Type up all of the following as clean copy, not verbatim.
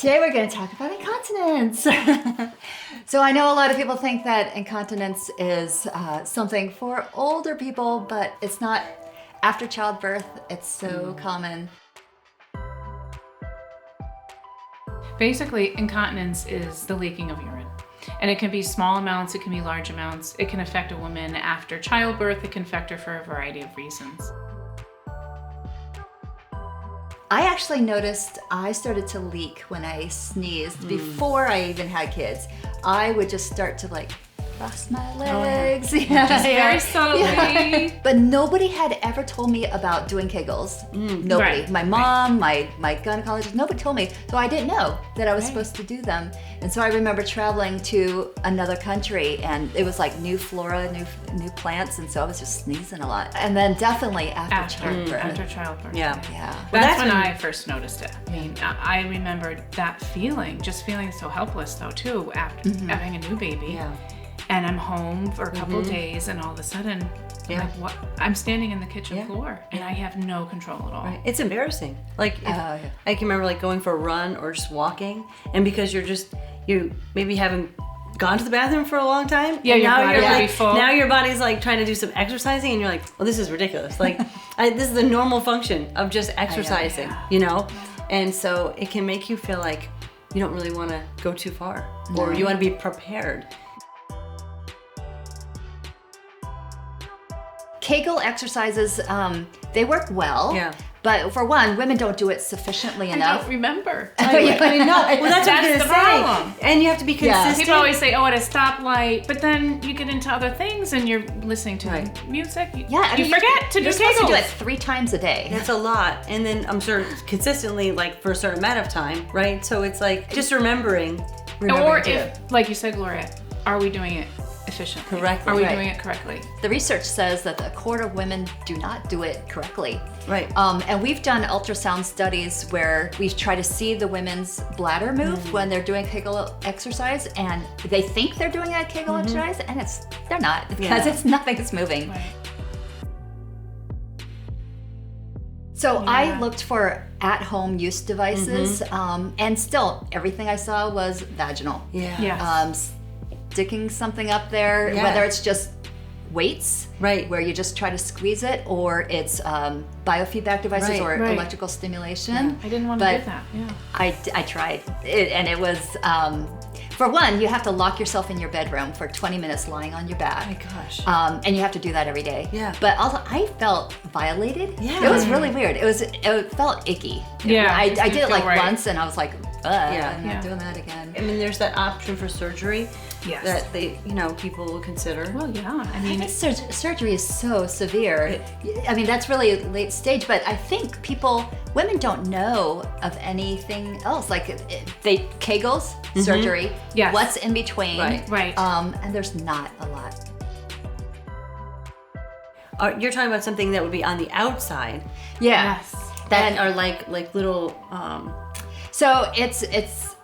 Today we're going to talk about incontinence. So I know a lot of people think that incontinence is something for older people, but it's not. After childbirth, it's so common. Basically, incontinence is the leaking of urine. And it can be small amounts, it can be large amounts. It can affect a woman after childbirth. It can affect her for a variety of reasons. I actually noticed I started to leak when I sneezed before I even had kids. I would just start to cross my legs. Just very subtly. But nobody had ever told me about doing Kegels. Nobody. Right. My mom, my gynecologist, nobody told me. So I didn't know that I was supposed to do them. And so I remember traveling to another country and it was like new flora, new plants. And so I was just sneezing a lot. And then definitely after childbirth. After childbirth. Yeah. Well, that's when I first noticed it. I mean, I remembered that feeling, just feeling so helpless though too, after having a new baby. Yeah. And I'm home for a couple of days, and all of a sudden, I'm like, what? I'm standing in the kitchen floor, and I have no control at all. Right. It's embarrassing. I can remember going for a run or just walking, and because you maybe haven't gone to the bathroom for a long time. Yeah, now your body's trying to do some exercising, and you're like, well, this is ridiculous. This is the normal function of just exercising, And so it can make you feel like you don't really want to go too far, or you want to be prepared. Kegel exercises, they work well. Yeah. But for one, women don't do it sufficiently enough. I don't remember. Well, that's what I'm the gonna problem. say. And you have to be consistent. People always say, at a stoplight, but then you get into other things and you're listening to music. You forget to do You're supposed to do it Kegels. 3 times a day. That's a lot. And then I'm sure consistently, for a certain amount of time, right? So it's just remembering. Or if, like you said, Gloria, are we doing it efficiently? Correctly. Are we doing it correctly? The research says that a quarter of women do not do it correctly. Right. And we've done ultrasound studies where we try to see the women's bladder move when they're doing Kegel exercise, and they think they're doing a Kegel exercise, and they're not, because nothing's moving. Right. So I looked for at-home use devices, and still everything I saw was vaginal. Yeah. Yes. Sticking something up there, whether it's just weights, where you just try to squeeze it, or it's biofeedback devices or electrical stimulation. Yeah. I didn't want to do that. Yeah. I tried it, and it was, for one, you have to lock yourself in your bedroom for 20 minutes lying on your back. Oh my gosh. And you have to do that every day. Yeah. But also, I felt violated. Yeah. It was really weird. It felt icky. Yeah. I did it feel right. once, and I was like, I'm not doing that again. I mean, there's that option for surgery Yes. that people will consider. Well, yeah. I I mean, think surgery is so severe. I mean, that's really late stage, but I think women don't know of anything else. Kegels, surgery, what's in between. Right. And there's not a lot. You're talking about something that would be on the outside. Yeah. yes. That are like little. So it's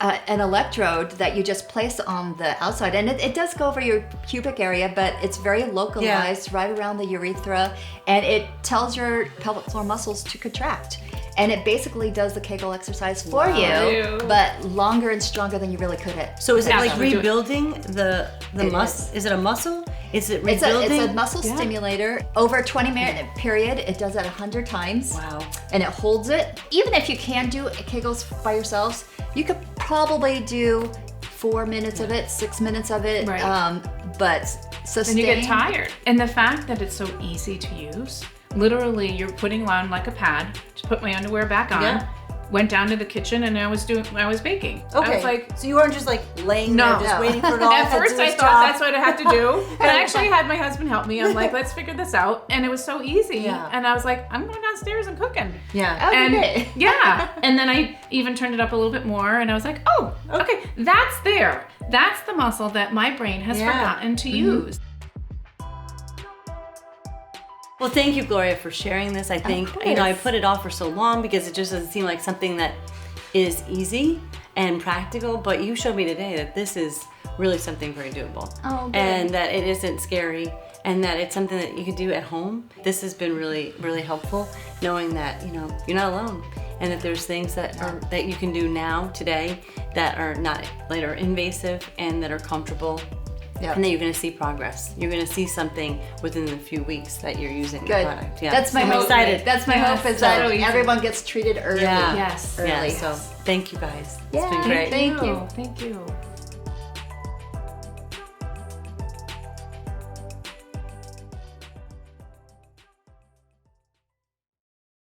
an electrode that you just place on the outside, and it does go over your pubic area, but it's very localized right around the urethra, and it tells your pelvic floor muscles to contract. And it basically does the Kegel exercise for you, but longer and stronger than you really could it. So is it Absolutely. rebuilding the muscle? Is it a muscle? Is it It's rebuilding? a muscle stimulator. Over a 20-minute period, it does that 100 times. Wow. And it holds it. Even if you can do Kegels by yourselves, you could probably do 4 minutes of it, 6 minutes of it. Right. But sustain. And you get tired. And the fact that it's so easy to use, literally you're putting on like a pad to put my underwear back on. Went down to the kitchen and I was baking. Okay. I was like, so you weren't just laying there just waiting for it all at to first do I its thought job. that's what I had to do. But I actually had my husband help me. I'm like, let's figure this out. And it was so easy. Yeah. And I was like, I'm going downstairs and cooking. Yeah. Okay. And and then I even turned it up a little bit more and I was like, oh, okay, that's there. That's the muscle that my brain has forgotten to use. Well, thank you, Gloria, for sharing this. I think, I put it off for so long because it just doesn't seem like something that is easy and practical, but you showed me today that this is really something very doable. Oh, good. And that it isn't scary and that it's something that you can do at home. This has been really, really helpful knowing that, you're not alone and that there's things that you can do now today that are invasive and that are comfortable. Yep. And then you're going to see progress. You're going to see something within a few weeks that you're using the product. Yeah. That's my I'm hope. excited. That's my hope is that so easy. everyone gets treated early. Yeah. Yes. Early. Yeah. So thank you guys. Yeah. It's been great. Thank you. Thank you.